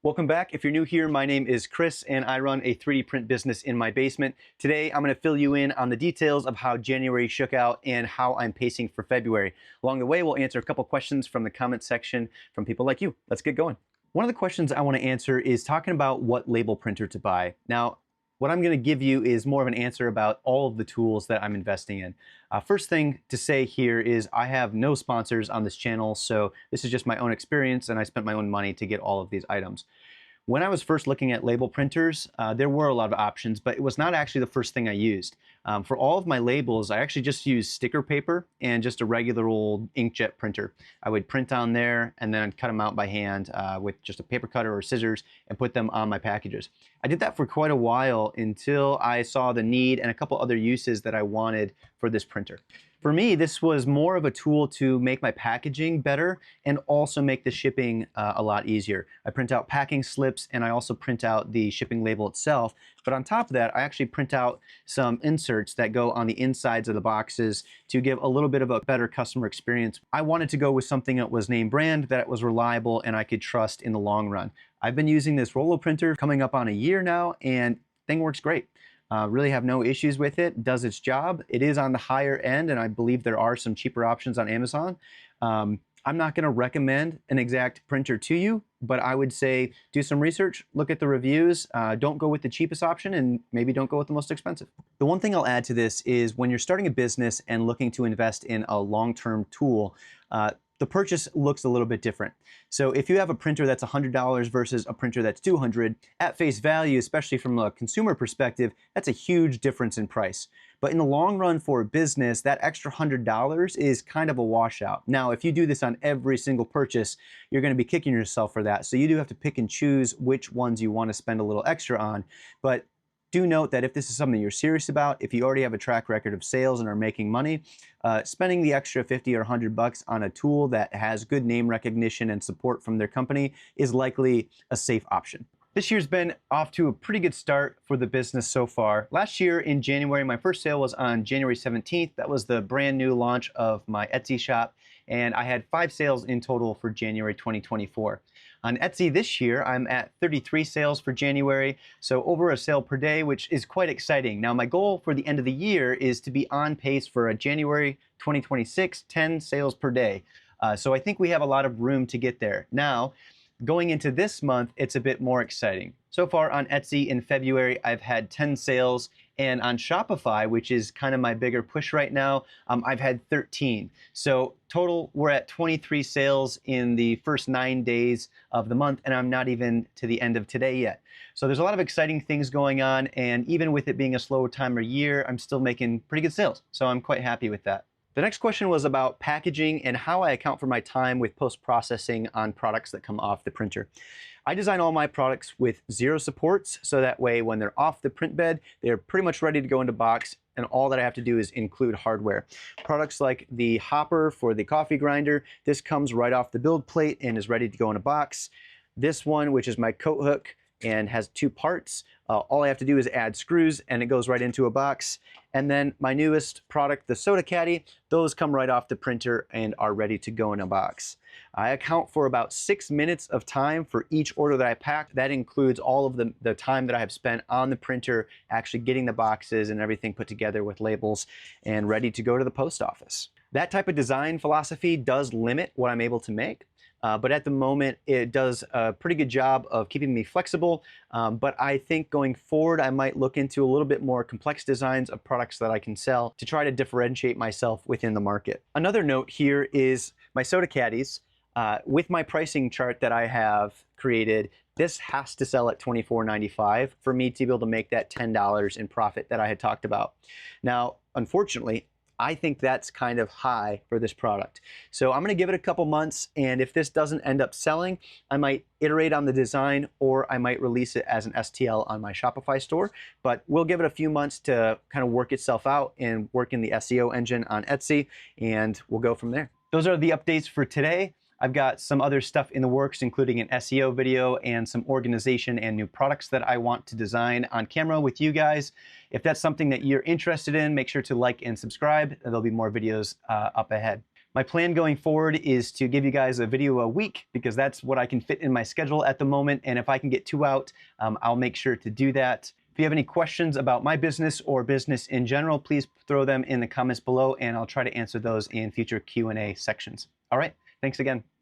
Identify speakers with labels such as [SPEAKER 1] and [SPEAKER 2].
[SPEAKER 1] Welcome back. If you're new here, my name is Chris and I run a 3D print business in my basement. Today, I'm going to fill you in on the details of how January shook out and how I'm pacing for February. Along the way, we'll answer a couple questions from the comment section from people like you. Let's get going. One of the questions I want to answer is talking about what label printer to buy. Now, what I'm going to give you is more of an answer about all of the tools that I'm investing in. First thing to say here is I have no sponsors on this channel, so this is just my own experience and I spent my own money to get all of these items. When I was first looking at label printers, there were a lot of options, but it was not actually the first thing I used. For all of my labels, I actually just used sticker paper and just a regular old inkjet printer. I would print on there and then I'd cut them out by hand with just a paper cutter or scissors and put them on my packages. I did that for quite a while until I saw the need and a couple other uses that I wanted for this printer. For me, this was more of a tool to make my packaging better and also make the shipping a lot easier. I print out packing slips and I also print out the shipping label itself. But on top of that, I actually print out some inserts that go on the insides of the boxes to give a little bit of a better customer experience. I wanted to go with something that was name brand, that was reliable, and I could trust in the long run. I've been using this Rollo printer coming up on a year now, and thing works great. Really have no issues with it, does its job. It is on the higher end, and I believe there are some cheaper options on Amazon. I'm not going to recommend an exact printer to you, but I would say do some research, look at the reviews, don't go with the cheapest option, and maybe don't go with the most expensive. The one thing I'll add to this is when you're starting a business and looking to invest in a long-term tool, the purchase looks a little bit different. So if you have a printer that's $100 versus a printer that's $200, at face value, especially from a consumer perspective, that's a huge difference in price. But in the long run for a business, that extra $100 is kind of a washout. Now, if you do this on every single purchase, you're going to be kicking yourself for that. So you do have to pick and choose which ones you want to spend a little extra on. But do note that if this is something you're serious about, if you already have a track record of sales and are making money, spending the extra 50 or 100 bucks on a tool that has good name recognition and support from their company is likely a safe option. This year's been off to a pretty good start for the business so far. Last year in January, my first sale was on January 17th. That was the brand new launch of my Etsy shop, and I had 5 sales in total for January 2024. On Etsy this year, I'm at 33 sales for January, so over a sale per day, which is quite exciting. Now, my goal for the end of the year is to be on pace for a January 2026, 10 sales per day. So I think we have a lot of room to get there. Now, going into this month, it's a bit more exciting. So far on Etsy in February, I've had 10 sales, and on Shopify, which is kind of my bigger push right now, I've had 13. So total, we're at 23 sales in the first 9 days of the month, and I'm not even to the end of today yet. So there's a lot of exciting things going on, and even with it being a slower time of year, I'm still making pretty good sales. So I'm quite happy with that. The next question was about packaging and how I account for my time with post-processing on products that come off the printer. I design all my products with 0 supports, so that way when they're off the print bed, they're pretty much ready to go into box, and all that I have to do is include hardware. Products like the hopper for the coffee grinder, this comes right off the build plate and is ready to go in a box. This one, which is my coat hook and has 2 parts, all I have to do is add screws and it goes right into a box. And then my newest product, the soda caddy, those come right off the printer and are ready to go in a box. I account for about 6 minutes of time for each order that I packed. That includes all of the time that I have spent on the printer, actually getting the boxes and everything put together with labels and ready to go to the post office. That type of design philosophy does limit what I'm able to make. But at the moment, it does a pretty good job of keeping me flexible. But I think going forward, I might look into a little bit more complex designs of products that I can sell to try to differentiate myself within the market. Another note here is my soda caddies. With my pricing chart that I have created, this has to sell at $24.95 for me to be able to make that $10 in profit that I had talked about. Now, unfortunately, I think that's kind of high for this product. So I'm going to give it a couple months, and if this doesn't end up selling, I might iterate on the design or I might release it as an STL on my Shopify store. But we'll give it a few months to kind of work itself out and work in the SEO engine on Etsy, and we'll go from there. Those are the updates for today. I've got some other stuff in the works, including an SEO video and some organization and new products that I want to design on camera with you guys. If that's something that you're interested in, make sure to like and subscribe. There'll be more videos up ahead. My plan going forward is to give you guys a video a week because that's what I can fit in my schedule at the moment. And if I can get 2 out, I'll make sure to do that. If you have any questions about my business or business in general, please throw them in the comments below and I'll try to answer those in future Q&A sections. All right, thanks again.